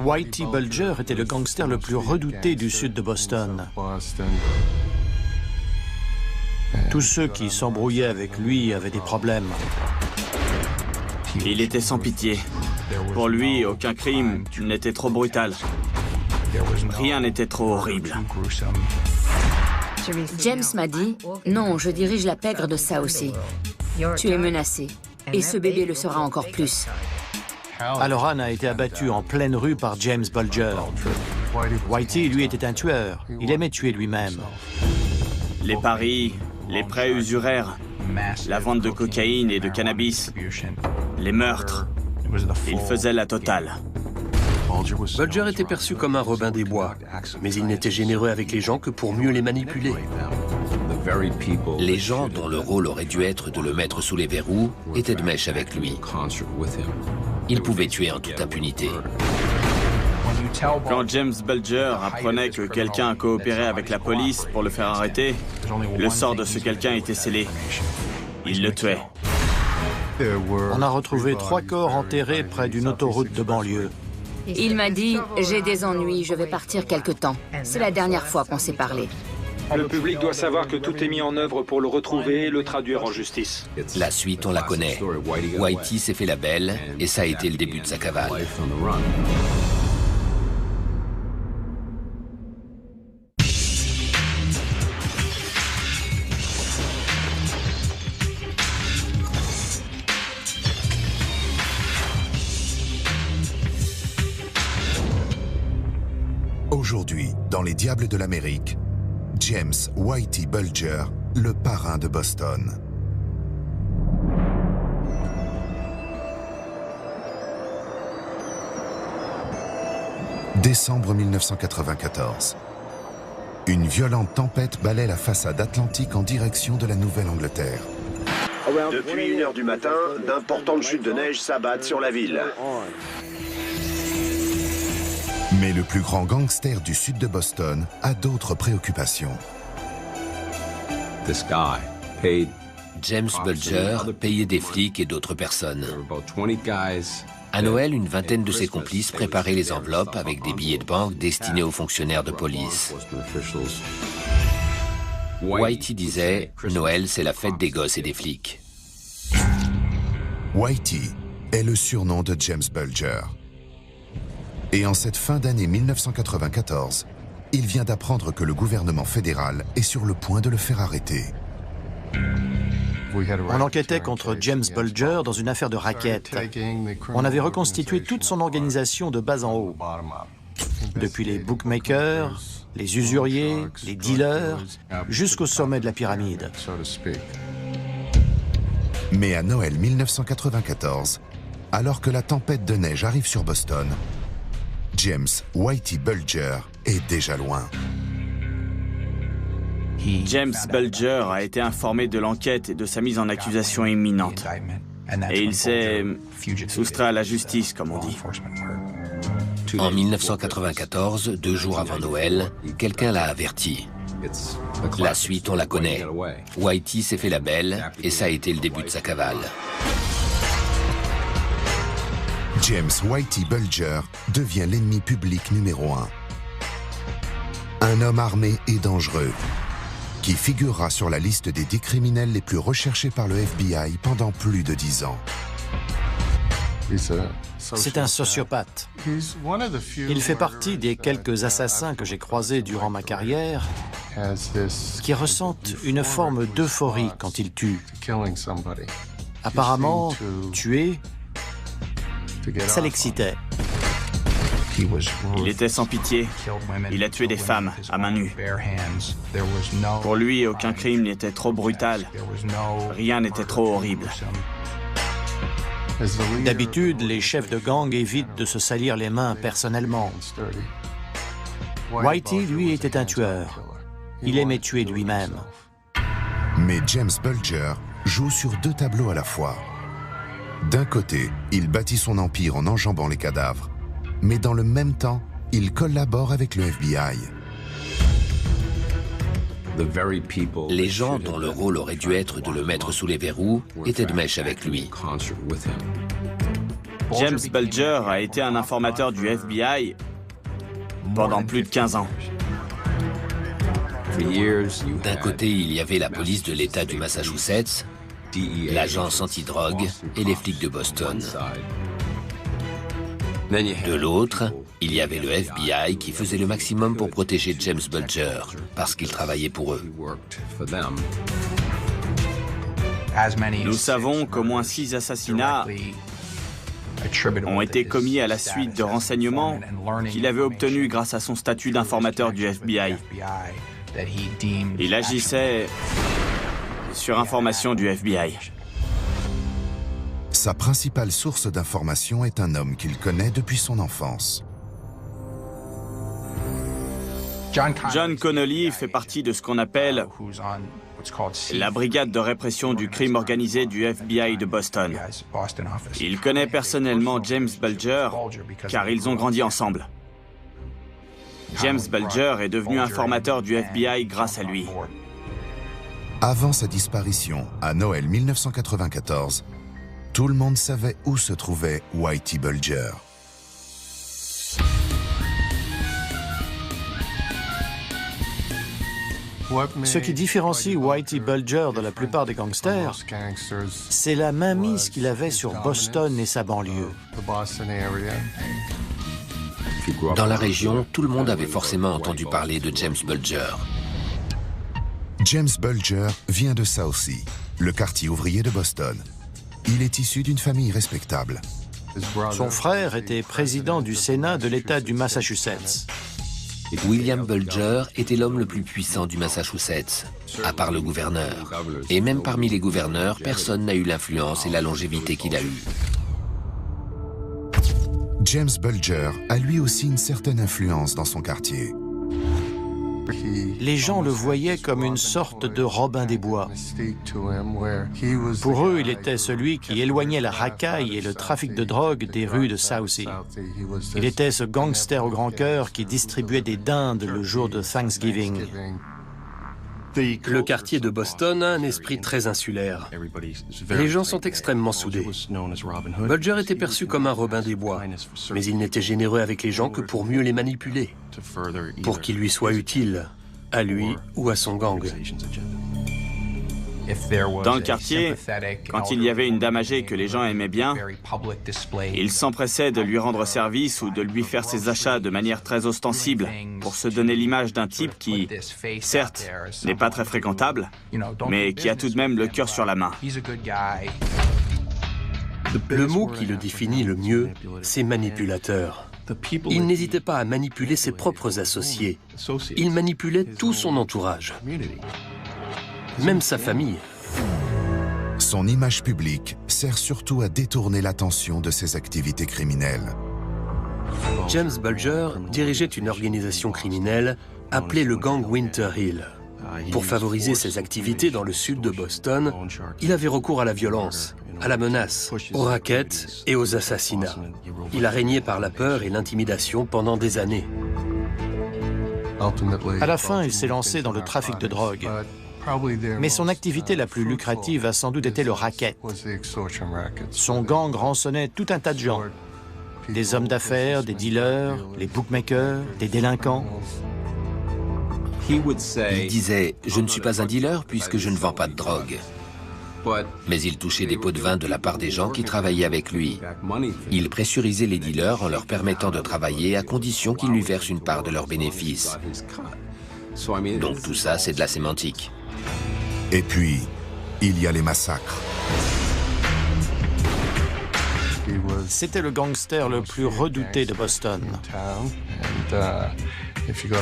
Whitey Bulger était le gangster le plus redouté du sud de Boston. Tous ceux qui s'embrouillaient avec lui avaient des problèmes. Il était sans pitié. Pour lui, aucun crime n'était trop brutal. Rien n'était trop horrible. James m'a dit, non, je dirige la pègre de ça aussi. Tu es menacé. Et ce bébé le sera encore plus. Halloran a été abattu en pleine rue par James Bulger. Whitey, lui, était un tueur. Il aimait tuer lui-même. Les paris, les prêts usuraires, la vente de cocaïne et de cannabis, les meurtres. Il faisait la totale. Bulger était perçu comme un Robin des Bois, mais il n'était généreux avec les gens que pour mieux les manipuler. Les gens dont le rôle aurait dû être de le mettre sous les verrous étaient de mèche avec lui. Il pouvait tuer en toute impunité. Quand James Bulger apprenait que quelqu'un coopérait avec la police pour le faire arrêter, le sort de ce quelqu'un était scellé. Il le tuait. On a retrouvé 3 corps enterrés près d'une autoroute de banlieue. Il m'a dit, j'ai des ennuis, je vais partir quelque temps. C'est la dernière fois qu'on s'est parlé. Le public doit savoir que tout est mis en œuvre pour le retrouver et le traduire en justice. La suite, on la connaît. Whitey s'est fait la belle et ça a été le début de sa cavale. Aujourd'hui, dans Les Diables de l'Amérique, James Whitey Bulger, le parrain de Boston. Décembre 1994. Une violente tempête balaie la façade atlantique en direction de la Nouvelle-Angleterre. Depuis 1h du matin, d'importantes chutes de neige s'abattent sur la ville. Mais le plus grand gangster du sud de Boston a d'autres préoccupations. James Bulger payait des flics et d'autres personnes. À Noël, une vingtaine de ses complices préparaient les enveloppes avec des billets de banque destinés aux fonctionnaires de police. Whitey disait « Noël, c'est la fête des gosses et des flics ». Whitey est le surnom de James Bulger. Et en cette fin d'année 1994, il vient d'apprendre que le gouvernement fédéral est sur le point de le faire arrêter. On enquêtait contre James Bulger dans une affaire de racket. On avait reconstitué toute son organisation de bas en haut. Depuis les bookmakers, les usuriers, les dealers, jusqu'au sommet de la pyramide. Mais à Noël 1994, alors que la tempête de neige arrive sur Boston, James Whitey Bulger est déjà loin. James Bulger a été informé de l'enquête et de sa mise en accusation imminente. Et il s'est soustrait à la justice, comme on dit. En 1994, 2 jours avant Noël, quelqu'un l'a averti. La suite, on la connaît. Whitey s'est fait la belle et ça a été le début de sa cavale. James Whitey Bulger devient l'ennemi public numéro 1. Un homme armé et dangereux, qui figurera sur la liste des 10 criminels les plus recherchés par le FBI pendant plus de 10 ans. C'est un sociopathe. Il fait partie des quelques assassins que j'ai croisés durant ma carrière qui ressentent une forme d'euphorie quand ils tuent. Apparemment, tuer, ça l'excitait. Il était sans pitié. Il a tué des femmes à main nue. Pour lui, aucun crime n'était trop brutal. Rien n'était trop horrible. D'habitude, les chefs de gang évitent de se salir les mains personnellement. Whitey, lui, était un tueur. Il aimait tuer lui-même. Mais James Bulger joue sur 2 tableaux à la fois. D'un côté, il bâtit son empire en enjambant les cadavres, mais dans le même temps, il collabore avec le FBI. Les gens dont le rôle aurait dû être de le mettre sous les verrous étaient de mèche avec lui. James Bulger a été un informateur du FBI pendant plus de 15 ans. D'un côté, il y avait la police de l'État du Massachusetts, l'agence antidrogue et les flics de Boston. De l'autre, il y avait le FBI qui faisait le maximum pour protéger James Bulger, parce qu'il travaillait pour eux. Nous savons qu'au moins 6 assassinats ont été commis à la suite de renseignements qu'il avait obtenus grâce à son statut d'informateur du FBI. Il agissait sur information du FBI. Sa principale source d'information est un homme qu'il connaît depuis son enfance. John Connolly fait partie de ce qu'on appelle la brigade de répression du crime organisé du FBI de Boston. Il connaît personnellement James Bulger car ils ont grandi ensemble. James Bulger est devenu informateur du FBI grâce à lui. Avant sa disparition, à Noël 1994, tout le monde savait où se trouvait Whitey Bulger. Ce qui différencie Whitey Bulger de la plupart des gangsters, c'est la mainmise qu'il avait sur Boston et sa banlieue. Dans la région, tout le monde avait forcément entendu parler de James Bulger. James Bulger vient de Southie, le quartier ouvrier de Boston. Il est issu d'une famille respectable. Son frère était président du Sénat de l'État du Massachusetts. William Bulger était l'homme le plus puissant du Massachusetts, à part le gouverneur. Et même parmi les gouverneurs, personne n'a eu l'influence et la longévité qu'il a eue. James Bulger a lui aussi une certaine influence dans son quartier. Les gens le voyaient comme une sorte de Robin des Bois. Pour eux, il était celui qui éloignait la racaille et le trafic de drogue des rues de Southie. Il était ce gangster au grand cœur qui distribuait des dindes le jour de Thanksgiving. Le quartier de Boston a un esprit très insulaire. Les gens sont extrêmement soudés. Bulger était perçu comme un Robin des Bois, mais il n'était généreux avec les gens que pour mieux les manipuler, pour qu'ils lui soient utiles, à lui ou à son gang. Dans le quartier, quand il y avait une dame âgée que les gens aimaient bien, ils s'empressaient de lui rendre service ou de lui faire ses achats de manière très ostensible pour se donner l'image d'un type qui, certes, n'est pas très fréquentable, mais qui a tout de même le cœur sur la main. Le mot qui le définit le mieux, c'est manipulateur. Il n'hésitait pas à manipuler ses propres associés. Il manipulait tout son entourage. Même sa famille. Son image publique sert surtout à détourner l'attention de ses activités criminelles. James Bulger dirigeait une organisation criminelle appelée le gang Winter Hill. Pour favoriser ses activités dans le sud de Boston, il avait recours à la violence, à la menace, aux rackets et aux assassinats. Il a régné par la peur et l'intimidation pendant des années. À la fin, il s'est lancé dans le trafic de drogue. Mais son activité la plus lucrative a sans doute été le racket. Son gang rançonnait tout un tas de gens. Des hommes d'affaires, des dealers, les bookmakers, des délinquants. Il disait « Je ne suis pas un dealer puisque je ne vends pas de drogue ». Mais il touchait des pots de vin de la part des gens qui travaillaient avec lui. Il pressurisait les dealers en leur permettant de travailler à condition qu'ils lui versent une part de leurs bénéfices. Donc tout ça, c'est de la sémantique. Et puis, il y a les massacres. C'était le gangster le plus redouté de Boston.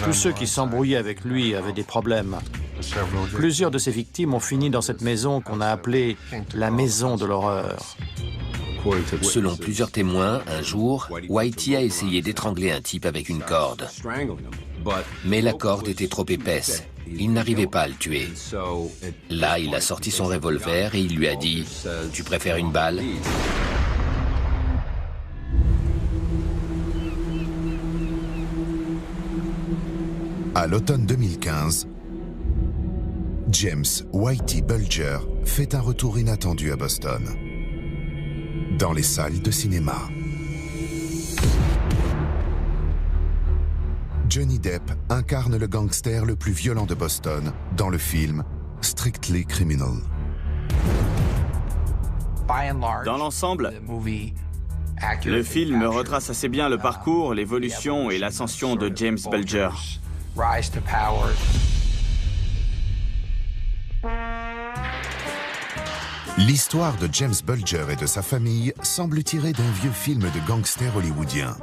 Tous ceux qui s'embrouillaient avec lui avaient des problèmes. Plusieurs de ses victimes ont fini dans cette maison qu'on a appelée la maison de l'horreur. Selon plusieurs témoins, un jour, Whitey a essayé d'étrangler un type avec une corde. Mais la corde était trop épaisse. Il n'arrivait pas à le tuer. Là, il a sorti son revolver et il lui a dit « Tu préfères une balle ?» À l'automne 2015, James Whitey Bulger fait un retour inattendu à Boston, dans les salles de cinéma. Johnny Depp incarne le gangster le plus violent de Boston dans le film Strictly Criminal. Dans l'ensemble, le film retrace assez bien le parcours, l'évolution et l'ascension de James Bulger. L'histoire de James Bulger et de sa famille semble tirée d'un vieux film de gangster hollywoodien.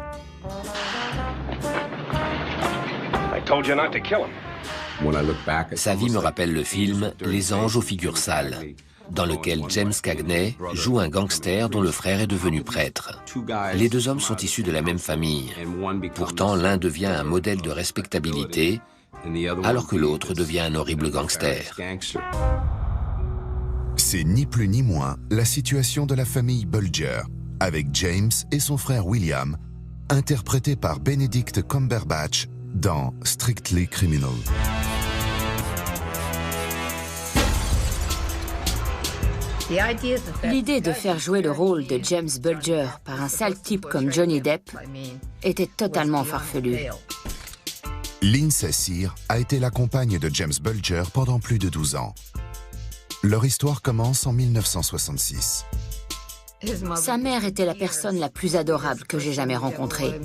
Sa vie me rappelle le film Les anges aux figures sales, dans lequel James Cagney joue un gangster dont le frère est devenu prêtre. Les deux hommes sont issus de la même famille. Pourtant, l'un devient un modèle de respectabilité, alors que l'autre devient un horrible gangster. C'est ni plus ni moins la situation de la famille Bulger, avec James et son frère William, interprétés par Benedict Cumberbatch dans Strictly Criminal. L'idée de faire jouer le rôle de James Bulger par un sale type comme Johnny Depp était totalement farfelue. Lindsay Sear a été la compagne de James Bulger pendant plus de 12 ans. Leur histoire commence en 1966. Sa mère était la personne la plus adorable que j'ai jamais rencontrée.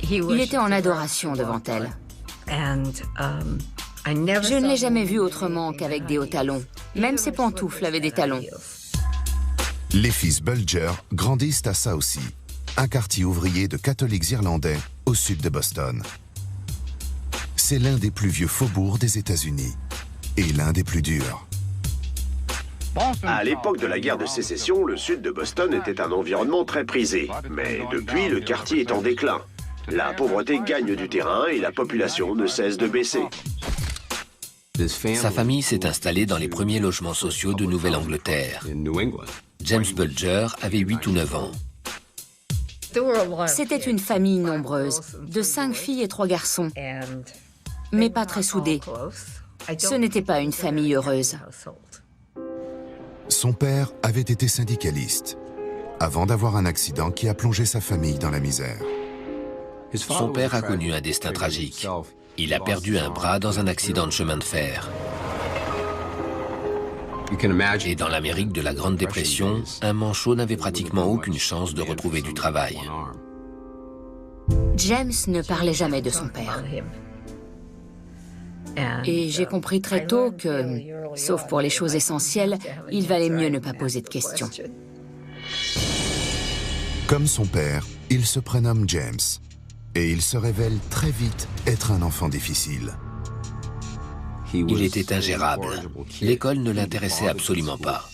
Il était en adoration devant elle. Je ne l'ai jamais vu autrement qu'avec des hauts talons. Même ses pantoufles avaient des talons. Les fils Bulger grandissent à Southsea, un quartier ouvrier de catholiques irlandais au sud de Boston. C'est l'un des plus vieux faubourgs des États-Unis et l'un des plus durs. À l'époque de la guerre de sécession, le sud de Boston était un environnement très prisé. Mais depuis, le quartier est en déclin. La pauvreté gagne du terrain et la population ne cesse de baisser. Sa famille s'est installée dans les premiers logements sociaux de Nouvelle-Angleterre. James Bulger avait 8 ou 9 ans. C'était une famille nombreuse, de 5 filles et 3 garçons, mais pas très soudée. Ce n'était pas une famille heureuse. Son père avait été syndicaliste, avant d'avoir un accident qui a plongé sa famille dans la misère. Son père a connu un destin tragique. Il a perdu un bras dans un accident de chemin de fer. Et dans l'Amérique de la Grande Dépression, un manchot n'avait pratiquement aucune chance de retrouver du travail. James ne parlait jamais de son père. Et j'ai compris très tôt que, sauf pour les choses essentielles, il valait mieux ne pas poser de questions. Comme son père, il se prénomme James. Et il se révèle très vite être un enfant difficile. Il était ingérable. L'école ne l'intéressait absolument pas.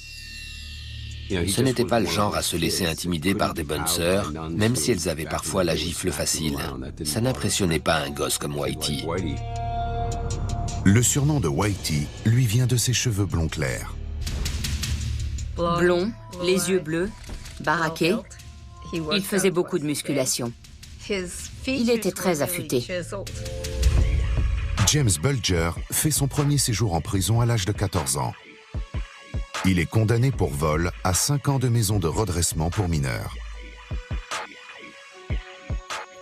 Ce n'était pas le genre à se laisser intimider par des bonnes sœurs, même si elles avaient parfois la gifle facile. Ça n'impressionnait pas un gosse comme Whitey. Le surnom de Whitey lui vient de ses cheveux blonds clairs. Blond, les yeux bleus, baraqué, il faisait beaucoup de musculation. Il était très affûté. James Bulger fait son premier séjour en prison à l'âge de 14 ans. Il est condamné pour vol à 5 ans de maison de redressement pour mineurs.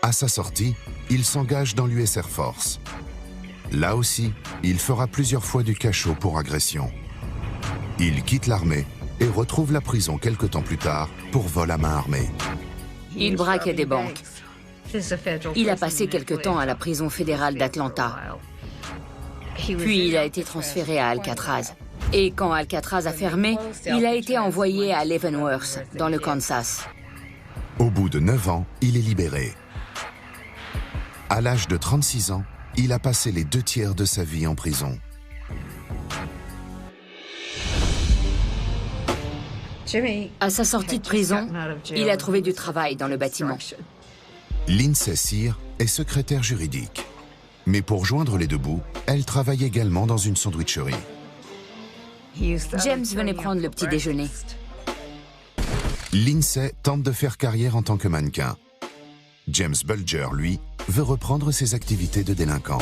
À sa sortie, il s'engage dans l'US Air Force. Là aussi, il fera plusieurs fois du cachot pour agression. Il quitte l'armée et retrouve la prison quelque temps plus tard pour vol à main armée. Il braquait des banques. Il a passé quelque temps à la prison fédérale d'Atlanta. Puis il a été transféré à Alcatraz. Et quand Alcatraz a fermé, il a été envoyé à Leavenworth, dans le Kansas. Au bout de 9 ans, il est libéré. À l'âge de 36 ans, il a passé les 2 tiers de sa vie en prison. À sa sortie de prison, il a trouvé du travail dans le bâtiment. Lindsay Sear est secrétaire juridique. Mais pour joindre les deux bouts, elle travaille également dans une sandwicherie. James venait prendre le petit déjeuner. Lindsay tente de faire carrière en tant que mannequin. James Bulger, lui, veut reprendre ses activités de délinquant.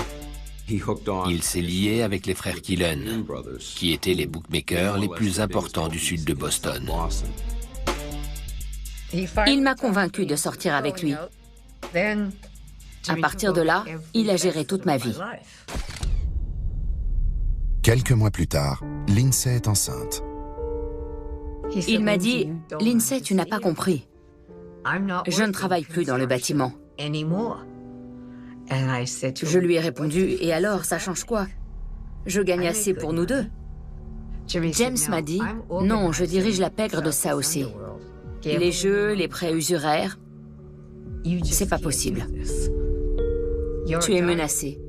Il s'est lié avec les frères Killen, qui étaient les bookmakers les plus importants du sud de Boston. Il m'a convaincu de sortir avec lui. À partir de là, il a géré toute ma vie. Quelques mois plus tard, Lindsay est enceinte. Il m'a dit, « Lindsay, tu n'as pas compris. Je ne travaille plus dans le bâtiment. » Je lui ai répondu, « Et alors, ça change quoi? Je gagne assez pour nous deux. » James m'a dit, « Non, je dirige la pègre de ça aussi. Les jeux, les prêts usuraires, c'est pas possible. Tu es menacé.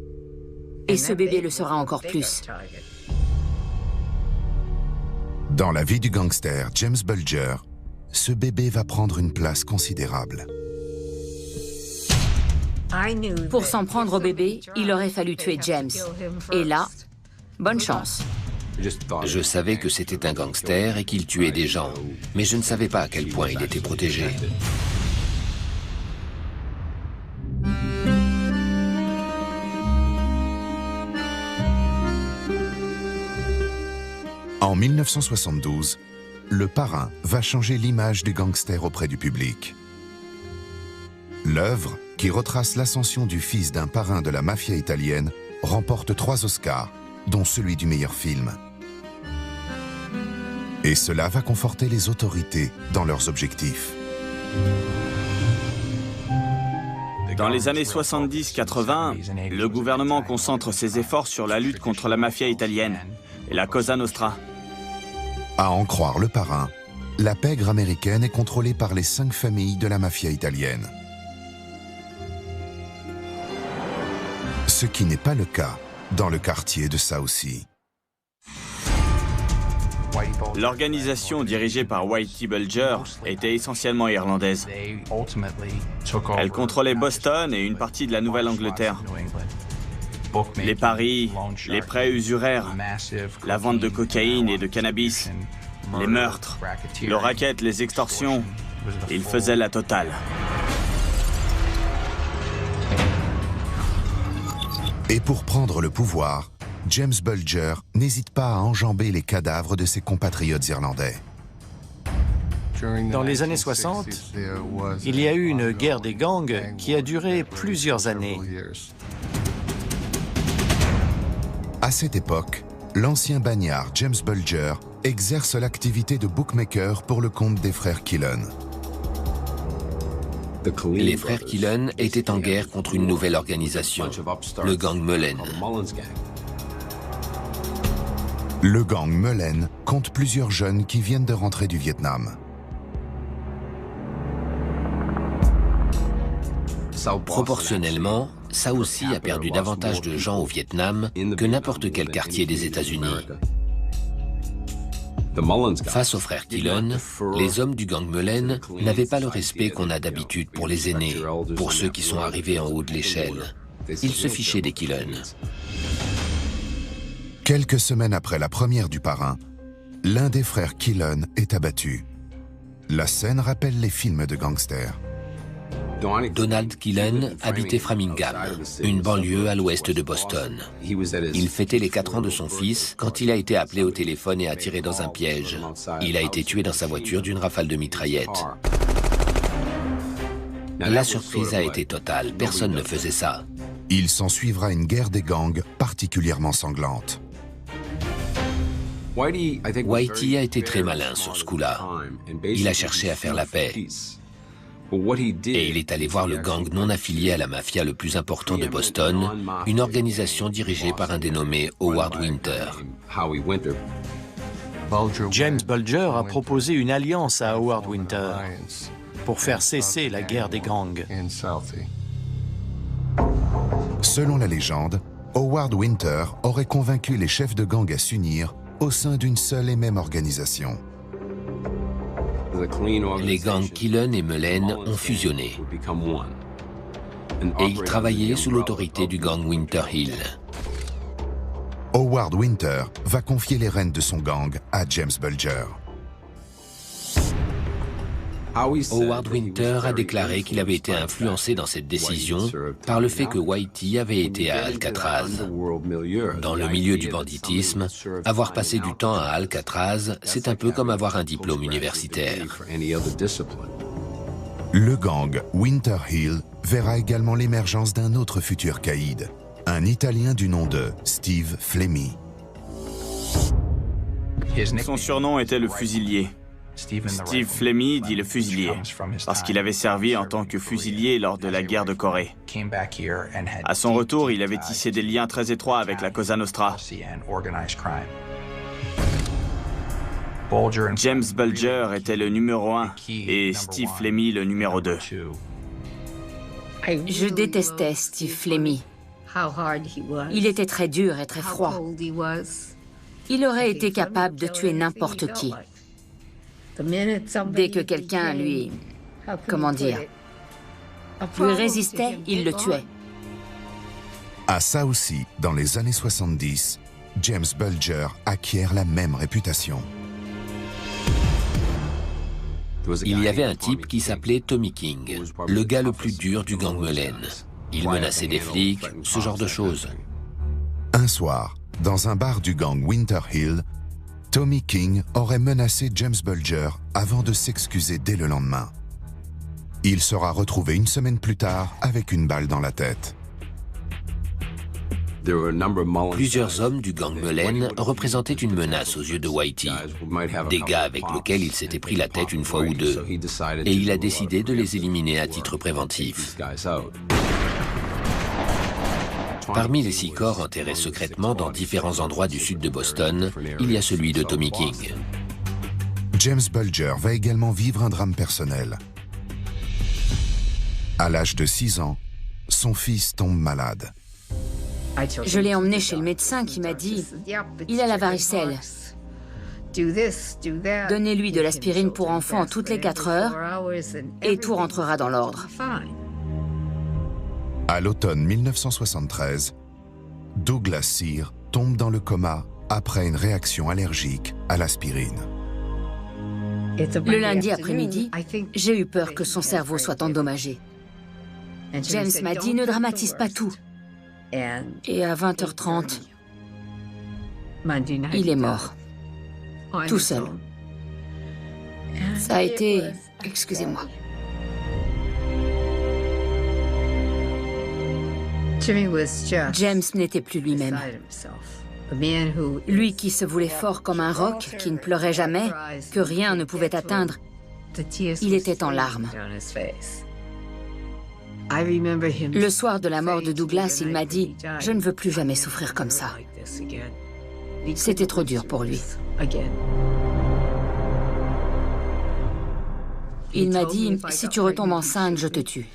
Et ce bébé le sera encore plus. » Dans la vie du gangster James Bulger, ce bébé va prendre une place considérable. Pour s'en prendre au bébé, il aurait fallu tuer James. Et là, bonne chance. Je savais que c'était un gangster et qu'il tuait des gens, mais je ne savais pas à quel point il était protégé. En 1972, Le Parrain va changer l'image du gangster auprès du public. L'œuvre, qui retrace l'ascension du fils d'un parrain de la mafia italienne, remporte 3 Oscars, dont celui du meilleur film. Et cela va conforter les autorités dans leurs objectifs. Dans les années 70-80, le gouvernement concentre ses efforts sur la lutte contre la mafia italienne et la Cosa Nostra. À en croire Le Parrain, la pègre américaine est contrôlée par les 5 familles de la mafia italienne. Ce qui n'est pas le cas dans le quartier de South Sea. L'organisation dirigée par Whitey Bulger était essentiellement irlandaise. Elle contrôlait Boston et une partie de la Nouvelle-Angleterre. Les paris, les prêts usuraires, la vente de cocaïne et de cannabis, les meurtres, le racket, les extorsions, ils faisaient la totale. Et pour prendre le pouvoir, James Bulger n'hésite pas à enjamber les cadavres de ses compatriotes irlandais. Dans les années 60, il y a eu une guerre des gangs qui a duré plusieurs années. À cette époque, l'ancien bagnard James Bulger exerce l'activité de bookmaker pour le compte des frères Killen. Les frères Killen étaient en guerre contre une nouvelle organisation, le gang Mullen. Le gang Mullen compte plusieurs jeunes qui viennent de rentrer du Vietnam. Proportionnellement, South Sea a perdu davantage de gens au Vietnam que n'importe quel quartier des États-Unis. Face aux frères Killen, les hommes du gang Mullen n'avaient pas le respect qu'on a d'habitude pour les aînés, pour ceux qui sont arrivés en haut de l'échelle. Ils se fichaient des Killen. Quelques semaines après la première du Parrain, l'un des frères Killen est abattu. La scène rappelle les films de gangsters. Donald Killen habitait Framingham, une banlieue à l'ouest de Boston. Il fêtait les 4 ans de son fils quand il a été appelé au téléphone et attiré dans un piège. Il a été tué dans sa voiture d'une rafale de mitraillettes. La surprise a été totale, personne ne faisait ça. Il s'ensuivra une guerre des gangs particulièrement sanglante. Whitey a été très malin sur ce coup-là. Il a cherché à faire la paix. Et il est allé voir le gang non affilié à la mafia le plus important de Boston, une organisation dirigée par un dénommé Howard Winter. James Bulger a proposé une alliance à Howard Winter pour faire cesser la guerre des gangs. Selon la légende, Howard Winter aurait convaincu les chefs de gang à s'unir au sein d'une seule et même organisation. Les gangs Killen et Mullen ont fusionné. Et ils travaillaient sous l'autorité du gang Winter Hill. Howard Winter va confier les rênes de son gang à James Bulger. Howard Winter a déclaré qu'il avait été influencé dans cette décision par le fait que Whitey avait été à Alcatraz. Dans le milieu du banditisme, avoir passé du temps à Alcatraz, c'est un peu comme avoir un diplôme universitaire. Le gang Winter Hill verra également l'émergence d'un autre futur caïd, un Italien du nom de Steve Flemmi. Son surnom était le fusilier. Steve Flemmi dit le fusilier, parce qu'il avait servi en tant que fusilier lors de la guerre de Corée. À son retour, il avait tissé des liens très étroits avec la Cosa Nostra. James Bulger était le numéro 1 et Steve Flemmi le numéro 2. Je détestais Steve Flemmi. Il était très dur et très froid. Il aurait été capable de tuer n'importe qui. Dès que quelqu'un lui... comment dire... lui résistait, il le tuait. À South Sea, dans les années 70, James Bulger acquiert la même réputation. Il y avait un type qui s'appelait Tommy King, le gars le plus dur du gang Mullen. Il menaçait des flics, ce genre de choses. Un soir, dans un bar du gang Winter Hill, Tommy King aurait menacé James Bulger avant de s'excuser dès le lendemain. Il sera retrouvé une semaine plus tard avec une balle dans la tête. Plusieurs hommes du gang Mullen représentaient une menace aux yeux de Whitey, des gars avec lesquels il s'était pris la tête une fois ou deux, et il a décidé de les éliminer à titre préventif. Parmi les 6 corps enterrés secrètement dans différents endroits du sud de Boston, il y a celui de Tommy King. James Bulger va également vivre un drame personnel. À l'âge de 6 ans, son fils tombe malade. Je l'ai emmené chez le médecin qui m'a dit « Il a la varicelle. Donnez-lui de l'aspirine pour enfants toutes les 4 heures et tout rentrera dans l'ordre. » À l'automne 1973, Douglas Sear tombe dans le coma après une réaction allergique à l'aspirine. Le lundi après-midi, j'ai eu peur que son cerveau soit endommagé. James m'a dit « Ne dramatise pas tout. » Et à 20h30, il est mort. Tout seul. Ça a été... excusez-moi. James n'était plus lui-même. Lui qui se voulait fort comme un roc, qui ne pleurait jamais, que rien ne pouvait atteindre, il était en larmes. Le soir de la mort de Douglas, il m'a dit « Je ne veux plus jamais souffrir comme ça. » C'était trop dur pour lui. Il m'a dit « Si tu retombes enceinte, je te tue. »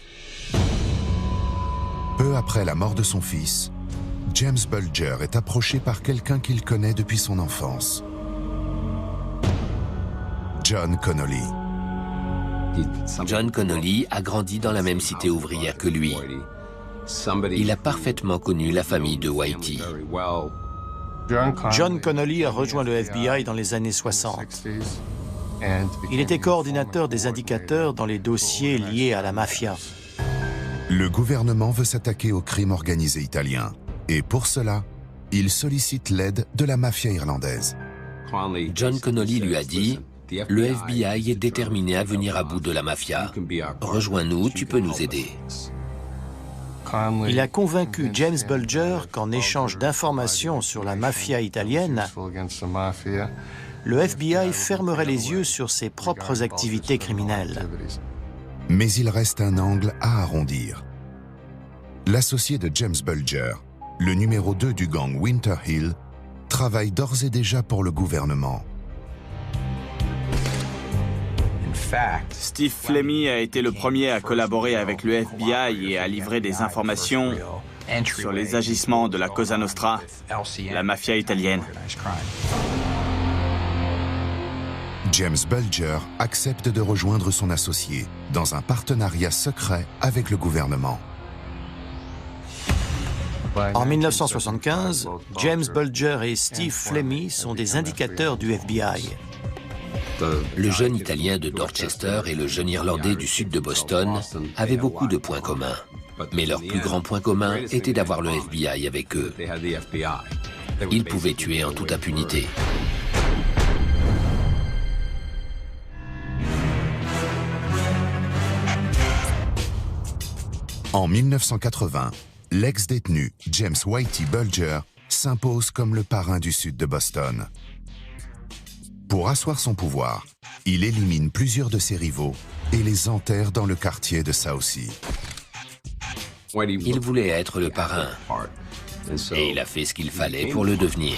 Peu après la mort de son fils, James Bulger est approché par quelqu'un qu'il connaît depuis son enfance. John Connolly. John Connolly a grandi dans la même cité ouvrière que lui. Il a parfaitement connu la famille de Whitey. John Connolly a rejoint le FBI dans les années 60. Il était coordinateur des indicateurs dans les dossiers liés à la mafia. Le gouvernement veut s'attaquer au crime organisé italien. Et pour cela, il sollicite l'aide de la mafia irlandaise. John Connolly lui a dit « Le FBI est déterminé à venir à bout de la mafia. Rejoins-nous, tu peux nous aider. » Il a convaincu James Bulger qu'en échange d'informations sur la mafia italienne, le FBI fermerait les yeux sur ses propres activités criminelles. Mais il reste un angle à arrondir. L'associé de James Bulger, le numéro 2 du gang Winter Hill, travaille d'ores et déjà pour le gouvernement. Steve Flemmi a été le premier à collaborer avec le FBI et à livrer des informations sur les agissements de la Cosa Nostra, la mafia italienne. James Bulger accepte de rejoindre son associé dans un partenariat secret avec le gouvernement. En 1975, James Bulger et Steve Flemmi sont des indicateurs du FBI. Le jeune Italien de Dorchester et le jeune Irlandais du sud de Boston avaient beaucoup de points communs. Mais leur plus grand point commun était d'avoir le FBI avec eux. Ils pouvaient tuer en toute impunité. En 1980, l'ex-détenu James Whitey Bulger s'impose comme le parrain du sud de Boston. Pour asseoir son pouvoir, il élimine plusieurs de ses rivaux et les enterre dans le quartier de Southie. Il voulait être le parrain. Et il a fait ce qu'il fallait pour le devenir.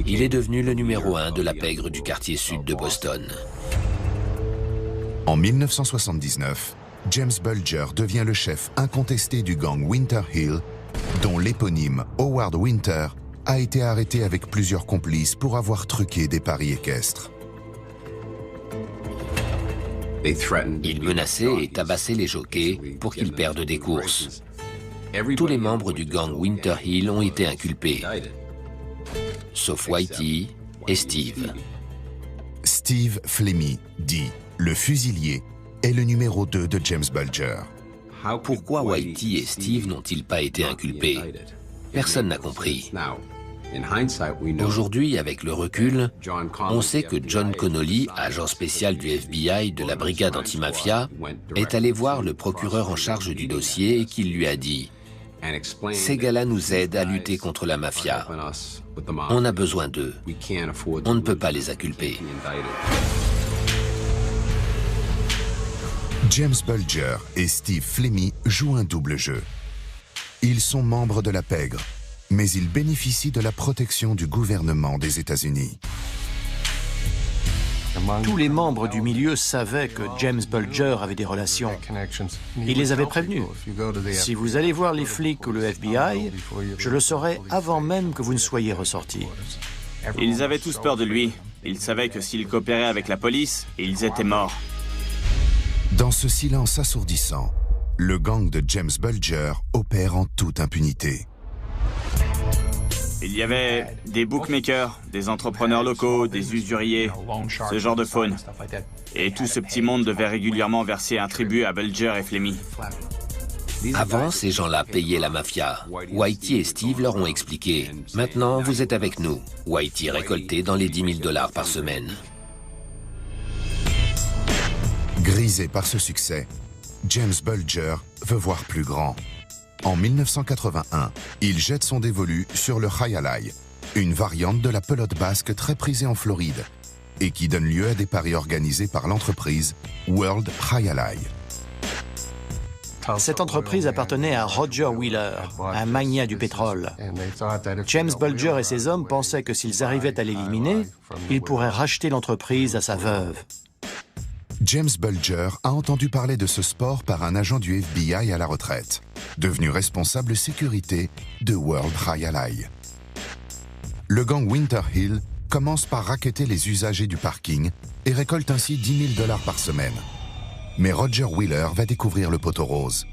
Il est devenu le numéro 1 de la pègre du quartier sud de Boston. En 1979, James Bulger devient le chef incontesté du gang Winter Hill, dont l'éponyme Howard Winter a été arrêté avec plusieurs complices pour avoir truqué des paris équestres. Il menaçait et tabassait les jockeys pour qu'ils perdent des courses. Tous les membres du gang Winter Hill ont été inculpés, sauf Whitey et Steve. Steve Flemmi, dit le fusilier, est le numéro 2 de James Bulger. Pourquoi Whitey et Steve n'ont-ils pas été inculpés? Personne n'a compris. Aujourd'hui, avec le recul, on sait que John Connolly, agent spécial du FBI de la brigade antimafia, est allé voir le procureur en charge du dossier et qu'il lui a dit « Ces gars-là nous aident à lutter contre la mafia. On a besoin d'eux. On ne peut pas les inculper. » James Bulger et Steve Flemmi jouent un double jeu. Ils sont membres de la pègre, mais ils bénéficient de la protection du gouvernement des États-Unis. Tous les membres du milieu savaient que James Bulger avait des relations. Il les avait prévenus. Si vous allez voir les flics ou le FBI, je le saurai avant même que vous ne soyez ressortis. Ils avaient tous peur de lui. Ils savaient que s'ils coopéraient avec la police, ils étaient morts. Dans ce silence assourdissant, le gang de James Bulger opère en toute impunité. Il y avait des bookmakers, des entrepreneurs locaux, des usuriers, ce genre de faune. Et tout ce petit monde devait régulièrement verser un tribut à Bulger et Flemmi. Avant, ces gens-là payaient la mafia. Whitey et Steve leur ont expliqué « Maintenant, vous êtes avec nous. » Whitey récoltait dans les 10 000 $ par semaine. Grisé par ce succès, James Bulger veut voir plus grand. En 1981, il jette son dévolu sur le Jai-Alai, une variante de la pelote basque très prisée en Floride et qui donne lieu à des paris organisés par l'entreprise World Jai-Alai. Cette entreprise appartenait à Roger Wheeler, un magnat du pétrole. James Bulger et ses hommes pensaient que s'ils arrivaient à l'éliminer, ils pourraient racheter l'entreprise à sa veuve. James Bulger a entendu parler de ce sport par un agent du FBI à la retraite, devenu responsable sécurité de World Jai-Alai. Le gang Winter Hill commence par racketter les usagers du parking et récolte ainsi 10 000 $ par semaine. Mais Roger Wheeler va découvrir le poteau rose.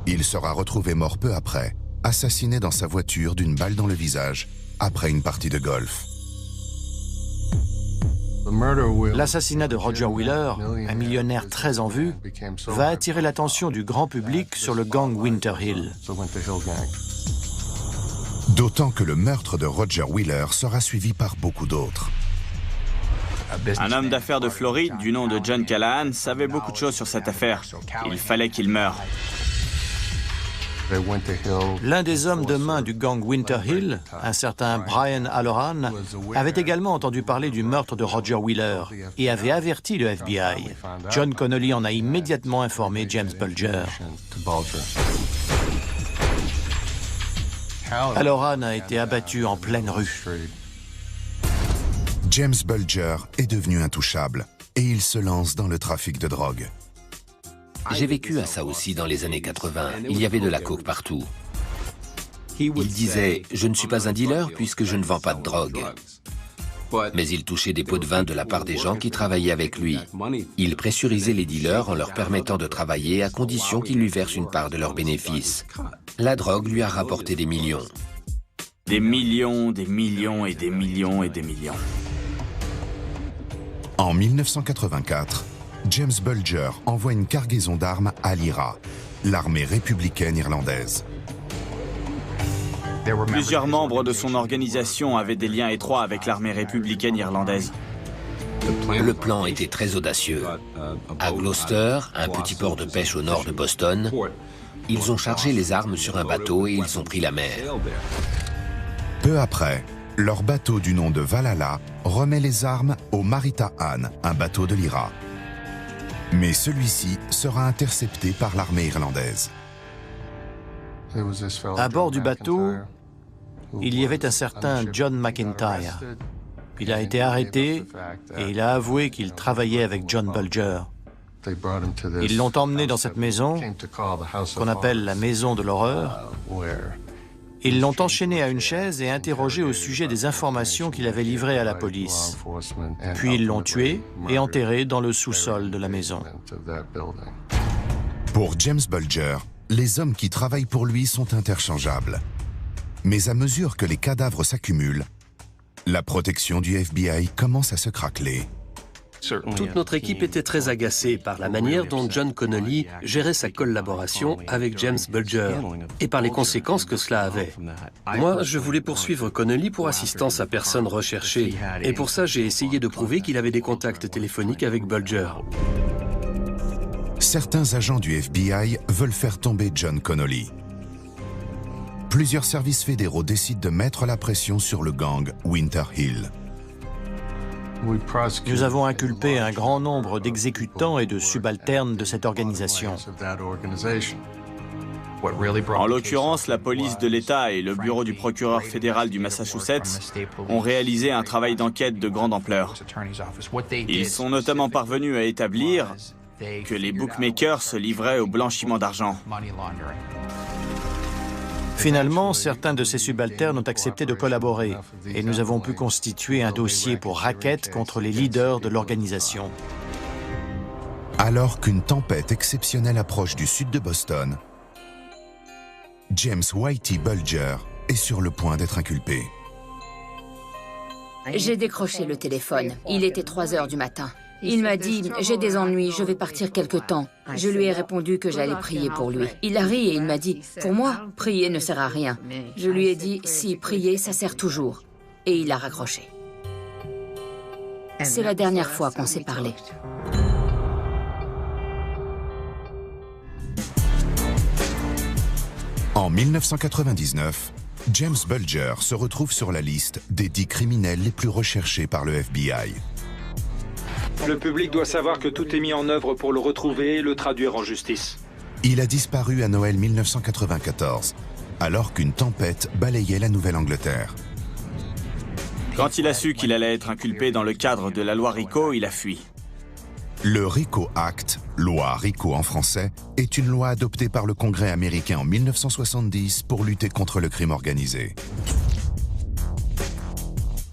Il sera retrouvé mort peu après, assassiné dans sa voiture d'une balle dans le visage, après une partie de golf. L'assassinat de Roger Wheeler, un millionnaire très en vue, va attirer l'attention du grand public sur le gang Winter Hill. D'autant que le meurtre de Roger Wheeler sera suivi par beaucoup d'autres. Un homme d'affaires de Floride du nom de John Callahan savait beaucoup de choses sur cette affaire. Il fallait qu'il meure. L'un des hommes de main du gang Winter Hill, un certain Brian Halloran, avait également entendu parler du meurtre de Roger Wheeler et avait averti le FBI. John Connolly en a immédiatement informé James Bulger. Halloran a été abattu en pleine rue. James Bulger est devenu intouchable et il se lance dans le trafic de drogue. J'ai vécu à ça aussi dans les années 80. Il y avait de la coke partout. Il disait « Je ne suis pas un dealer puisque je ne vends pas de drogue ». Mais il touchait des pots de vin de la part des gens qui travaillaient avec lui. Il pressurisait les dealers en leur permettant de travailler à condition qu'ils lui versent une part de leurs bénéfices. La drogue lui a rapporté des millions. Des millions, des millions et des millions et des millions. En 1984, James Bulger envoie une cargaison d'armes à l'IRA, l'armée républicaine irlandaise. Plusieurs membres de son organisation avaient des liens étroits avec l'armée républicaine irlandaise. Le plan était très audacieux. À Gloucester, un petit port de pêche au nord de Boston, ils ont chargé les armes sur un bateau et ils ont pris la mer. Peu après, leur bateau du nom de Valhalla remet les armes au Marita Ann, un bateau de l'IRA. Mais celui-ci sera intercepté par l'armée irlandaise. À bord du bateau, il y avait un certain John McIntyre. Il a été arrêté et il a avoué qu'il travaillait avec John Bulger. Ils l'ont emmené dans cette maison, qu'on appelle la maison de l'horreur. Ils l'ont enchaîné à une chaise et interrogé au sujet des informations qu'il avait livrées à la police. Puis ils l'ont tué et enterré dans le sous-sol de la maison. Pour James Bulger, les hommes qui travaillent pour lui sont interchangeables. Mais à mesure que les cadavres s'accumulent, la protection du FBI commence à se craqueler. Toute notre équipe était très agacée par la manière dont John Connolly gérait sa collaboration avec James Bulger et par les conséquences que cela avait. Moi, je voulais poursuivre Connolly pour assistance à personne recherchée et pour ça, j'ai essayé de prouver qu'il avait des contacts téléphoniques avec Bulger. Certains agents du FBI veulent faire tomber John Connolly. Plusieurs services fédéraux décident de mettre la pression sur le gang Winter Hill. Nous avons inculpé un grand nombre d'exécutants et de subalternes de cette organisation. En l'occurrence, la police de l'État et le bureau du procureur fédéral du Massachusetts ont réalisé un travail d'enquête de grande ampleur. Ils sont notamment parvenus à établir que les bookmakers se livraient au blanchiment d'argent. Finalement, certains de ces subalternes ont accepté de collaborer et nous avons pu constituer un dossier pour racket contre les leaders de l'organisation. Alors qu'une tempête exceptionnelle approche du sud de Boston, James Whitey Bulger est sur le point d'être inculpé. J'ai décroché le téléphone. Il était 3 heures du matin. Il m'a dit « J'ai des ennuis, je vais partir quelque temps ». Je lui ai répondu que j'allais prier pour lui. Il a ri et il m'a dit « Pour moi, prier ne sert à rien ». Je lui ai dit « Si, prier, ça sert toujours ». Et il a raccroché. C'est la dernière fois qu'on s'est parlé. En 1999, James Bulger se retrouve sur la liste des 10 criminels les plus recherchés par le FBI. Le public doit savoir que tout est mis en œuvre pour le retrouver et le traduire en justice. Il a disparu à Noël 1994, alors qu'une tempête balayait la Nouvelle-Angleterre. Quand il a su qu'il allait être inculpé dans le cadre de la loi RICO, il a fui. Le RICO Act, loi RICO en français, est une loi adoptée par le Congrès américain en 1970 pour lutter contre le crime organisé.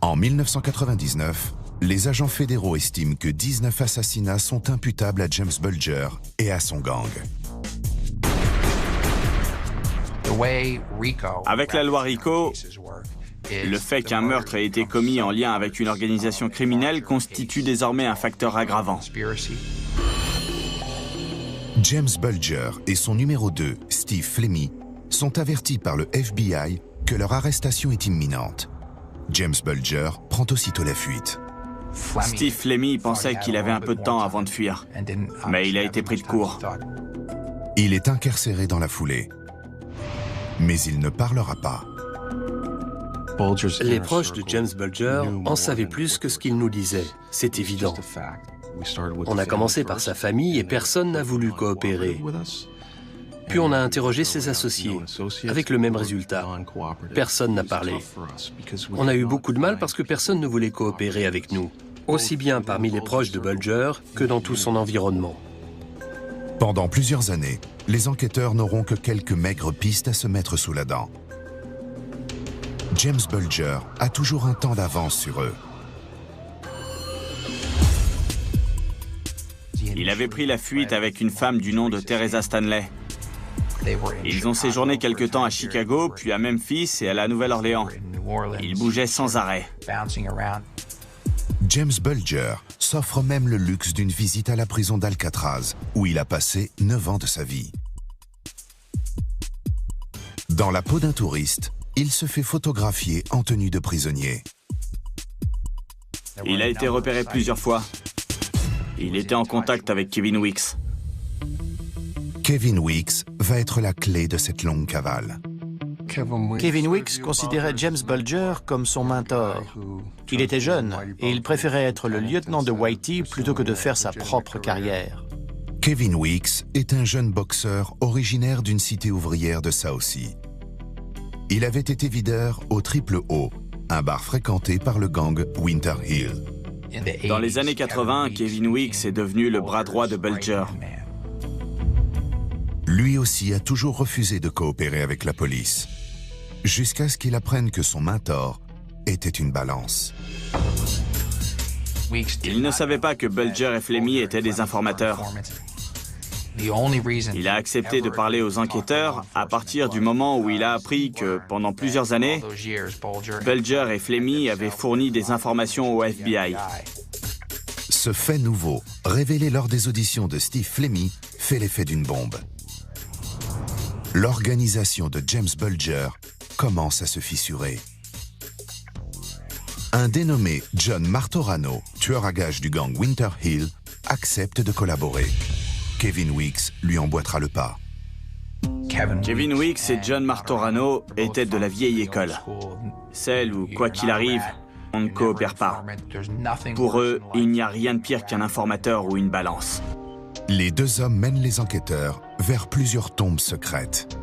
En 1999, les agents fédéraux estiment que 19 assassinats sont imputables à James Bulger et à son gang. Avec la loi RICO, le fait qu'un meurtre ait été commis en lien avec une organisation criminelle constitue désormais un facteur aggravant. James Bulger et son numéro 2, Steve Flemmi, sont avertis par le FBI que leur arrestation est imminente. James Bulger prend aussitôt la fuite. Steve Flemmi pensait qu'il avait un peu de temps avant de fuir, mais il a été pris de court. Il est incarcéré dans la foulée, mais il ne parlera pas. Les proches de James Bulger en savaient plus que ce qu'il nous disait, c'est évident. On a commencé par sa famille et personne n'a voulu coopérer. Puis on a interrogé ses associés, avec le même résultat. Personne n'a parlé. On a eu beaucoup de mal parce que personne ne voulait coopérer avec nous, aussi bien parmi les proches de Bulger que dans tout son environnement. Pendant plusieurs années, les enquêteurs n'auront que quelques maigres pistes à se mettre sous la dent. James Bulger a toujours un temps d'avance sur eux. Il avait pris la fuite avec une femme du nom de Teresa Stanley. Ils ont séjourné quelque temps à Chicago, puis à Memphis et à la Nouvelle-Orléans. Ils bougeaient sans arrêt. James Bulger s'offre même le luxe d'une visite à la prison d'Alcatraz, où il a passé 9 ans de sa vie. Dans la peau d'un touriste, il se fait photographier en tenue de prisonnier. Il a été repéré plusieurs fois. Il était en contact avec Kevin Weeks. Kevin Weeks va être la clé de cette longue cavale. Kevin Weeks considérait James Bulger comme son mentor. Il était jeune et il préférait être le lieutenant de Whitey plutôt que de faire sa propre carrière. Kevin Weeks est un jeune boxeur originaire d'une cité ouvrière de Southie. Il avait été videur au Triple O, un bar fréquenté par le gang Winter Hill. Dans les années 80, Kevin Weeks est devenu le bras droit de Bulger. Lui aussi a toujours refusé de coopérer avec la police, jusqu'à ce qu'il apprenne que son mentor était une balance. Il ne savait pas que Bulger et Flemmi étaient des informateurs. Il a accepté de parler aux enquêteurs à partir du moment où il a appris que, pendant plusieurs années, Bulger et Flemmi avaient fourni des informations au FBI. Ce fait nouveau, révélé lors des auditions de Steve Flemmi, fait l'effet d'une bombe. L'organisation de James Bulger commence à se fissurer. Un dénommé John Martorano, tueur à gages du gang Winter Hill, accepte de collaborer. Kevin Weeks lui emboîtera le pas. Kevin Weeks et John Martorano étaient de la vieille école. Celle où, quoi qu'il arrive, on ne coopère pas. Pour eux, il n'y a rien de pire qu'un informateur ou une balance. Les deux hommes mènent les enquêteurs vers plusieurs tombes secrètes.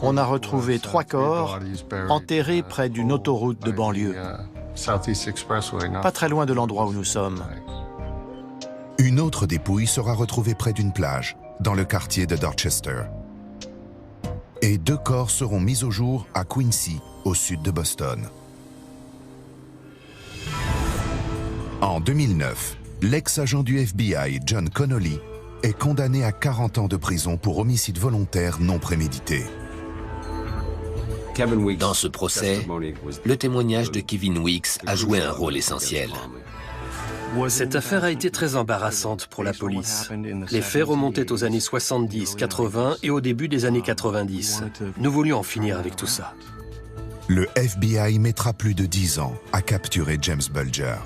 On a retrouvé 3 corps enterrés près d'une autoroute de banlieue, pas très loin de l'endroit où nous sommes. Une autre dépouille sera retrouvée près d'une plage, dans le quartier de Dorchester. Et 2 corps seront mis au jour à Quincy, au sud de Boston. En 2009, l'ex-agent du FBI, John Connolly, est condamné à 40 ans de prison pour homicide volontaire non prémédité. Dans ce procès, le témoignage de Kevin Weeks a joué un rôle essentiel. Cette affaire a été très embarrassante pour la police. Les faits remontaient aux années 70, 80 et au début des années 90. Nous voulions en finir avec tout ça. Le FBI mettra plus de 10 ans à capturer James Bulger.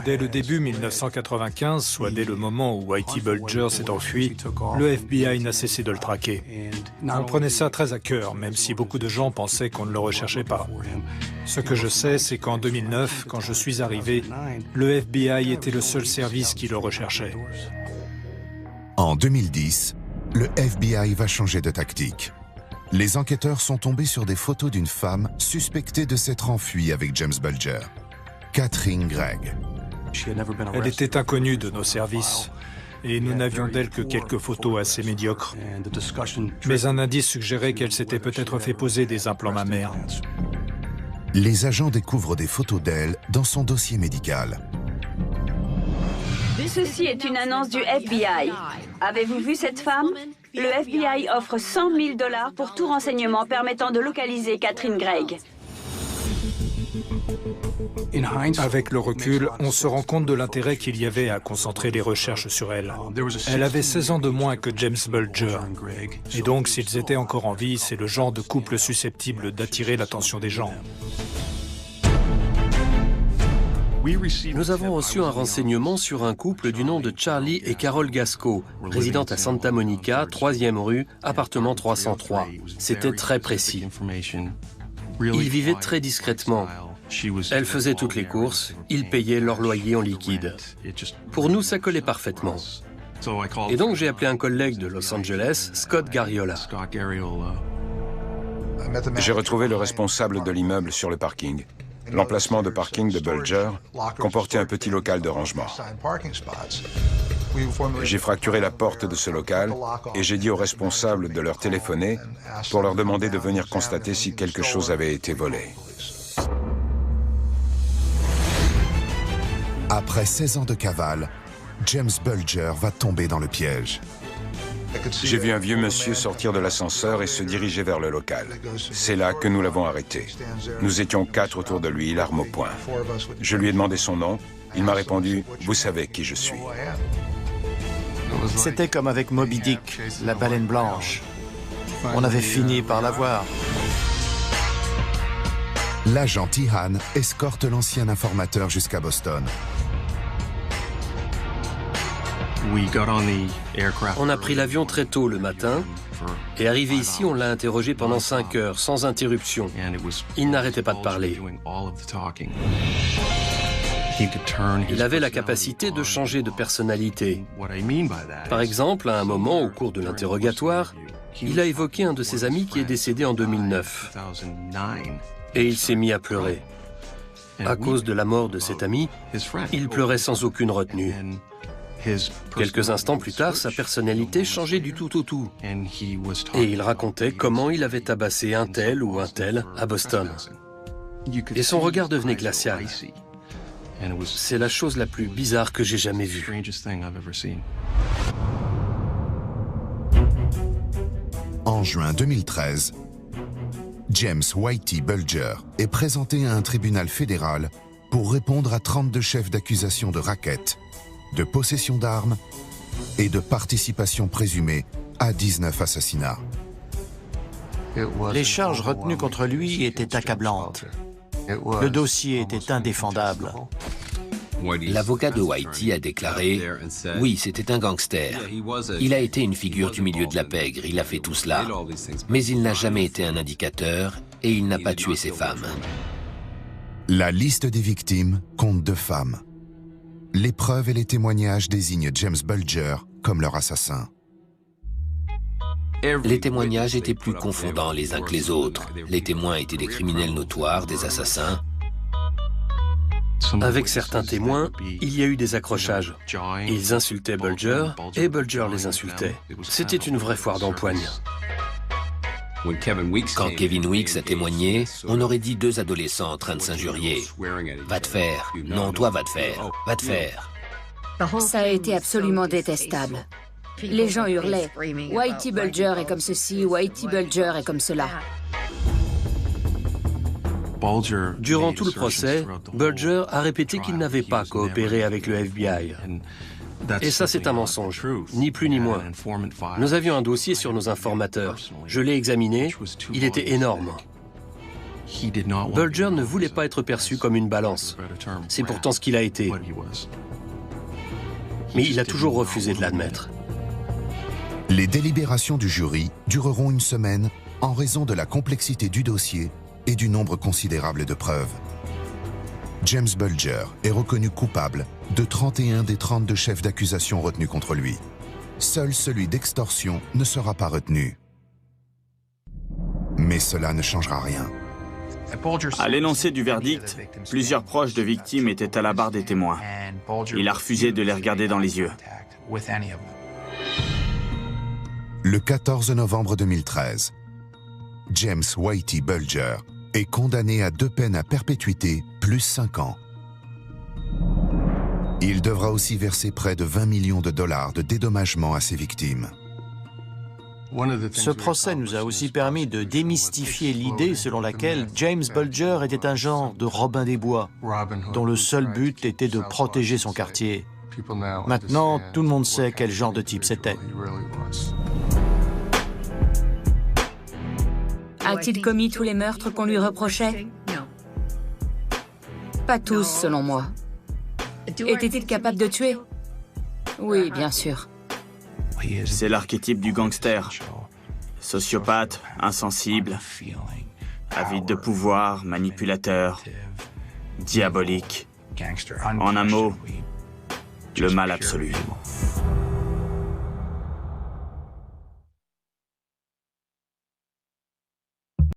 Dès le début 1995, soit dès le moment où Whitey Bulger s'est enfui, le FBI n'a cessé de le traquer. On prenait ça très à cœur, même si beaucoup de gens pensaient qu'on ne le recherchait pas. Ce que je sais, c'est qu'en 2009, quand je suis arrivé, le FBI était le seul service qui le recherchait. En 2010, le FBI va changer de tactique. Les enquêteurs sont tombés sur des photos d'une femme suspectée de s'être enfuie avec James Bulger. Katherine Gregg. Elle était inconnue de nos services et nous n'avions d'elle que quelques photos assez médiocres. Mais un indice suggérait qu'elle s'était peut-être fait poser des implants mammaires. Les agents découvrent des photos d'elle dans son dossier médical. Ceci est une annonce du FBI. Avez-vous vu cette femme? Le FBI offre 100 000 $ pour tout renseignement permettant de localiser Katherine Gregg. Avec le recul, on se rend compte de l'intérêt qu'il y avait à concentrer les recherches sur elle. Elle avait 16 ans de moins que James Bulger. Et donc, s'ils étaient encore en vie, c'est le genre de couple susceptible d'attirer l'attention des gens. Nous avons reçu un renseignement sur un couple du nom de Charlie et Carol Gasco, résidant à Santa Monica, 3e rue, appartement 303. C'était très précis. Ils vivaient très discrètement. Elle faisait toutes les courses, ils payaient leur loyer en liquide. Pour nous, ça collait parfaitement. Et donc j'ai appelé un collègue de Los Angeles, Scott Garriola. J'ai retrouvé le responsable de l'immeuble sur le parking. L'emplacement de parking de Bulger comportait un petit local de rangement. J'ai fracturé la porte de ce local et j'ai dit aux responsables de leur téléphoner pour leur demander de venir constater si quelque chose avait été volé. Après 16 ans de cavale, James Bulger va tomber dans le piège. J'ai vu un vieux monsieur sortir de l'ascenseur et se diriger vers le local. C'est là que nous l'avons arrêté. Nous étions 4 autour de lui, l'arme au poing. Je lui ai demandé son nom. Il m'a répondu « Vous savez qui je suis ». C'était comme avec Moby Dick, la baleine blanche. On avait fini par la voir. L'agent Tihan escorte l'ancien informateur jusqu'à Boston. On a pris l'avion très tôt le matin et arrivé ici, on l'a interrogé pendant 5 heures, sans interruption. Il n'arrêtait pas de parler. Il avait la capacité de changer de personnalité. Par exemple, à un moment, au cours de l'interrogatoire, il a évoqué un de ses amis qui est décédé en 2009. Et il s'est mis à pleurer. À cause de la mort de cet ami, il pleurait sans aucune retenue. Quelques instants plus tard, sa personnalité changeait du tout au tout. Et il racontait comment il avait tabassé un tel ou un tel à Boston. Et son regard devenait glacial. C'est la chose la plus bizarre que j'ai jamais vue. En juin 2013, James Whitey Bulger est présenté à un tribunal fédéral pour répondre à 32 chefs d'accusation de racket, de possession d'armes et de participation présumée à 19 assassinats. Les charges retenues contre lui étaient accablantes. Le dossier était indéfendable. L'avocat de Whitey a déclaré « Oui, c'était un gangster. Il a été une figure du milieu de la pègre, il a fait tout cela. Mais il n'a jamais été un indicateur et il n'a pas tué ses femmes. » La liste des victimes compte 2 femmes. Les preuves et les témoignages désignent James Bulger comme leur assassin. Les témoignages étaient plus confondants les uns que les autres. Les témoins étaient des criminels notoires, des assassins. Avec certains témoins, il y a eu des accrochages. Ils insultaient Bulger et Bulger les insultait. C'était une vraie foire d'empoigne. Quand Kevin Weeks a témoigné, on aurait dit 2 adolescents en train de s'injurier. « Va te faire. Non, toi, va te faire. Va te faire. » Ça a été absolument détestable. Les gens hurlaient « Whitey Bulger est comme ceci, Whitey Bulger est comme cela ». Durant tout le procès, Bulger a répété qu'il n'avait pas coopéré avec le FBI. Et ça, c'est un mensonge, ni plus ni moins. Nous avions un dossier sur nos informateurs. Je l'ai examiné, il était énorme. Bulger ne voulait pas être perçu comme une balance. C'est pourtant ce qu'il a été. Mais il a toujours refusé de l'admettre. Les délibérations du jury dureront une semaine en raison de la complexité du dossier et du nombre considérable de preuves. James Bulger est reconnu coupable de 31 des 32 chefs d'accusation retenus contre lui. Seul celui d'extorsion ne sera pas retenu. Mais cela ne changera rien. À l'énoncé du verdict, plusieurs proches de victimes étaient à la barre des témoins. Il a refusé de les regarder dans les yeux. Le 14 novembre 2013, James Whitey Bulger est condamné à 2 peines à perpétuité plus 5 ans. Il devra aussi verser près de 20 millions de dollars de dédommagement à ses victimes. Ce procès nous a aussi permis de démystifier l'idée selon laquelle James Bulger était un genre de Robin des Bois, dont le seul but était de protéger son quartier. Maintenant, tout le monde sait quel genre de type c'était. A-t-il commis tous les meurtres qu'on lui reprochait? Pas tous, selon moi. Était-il capable de tuer? Oui, bien sûr. C'est l'archétype du gangster. Sociopathe, insensible, avide de pouvoir, manipulateur, diabolique. En un mot, le mal absolu.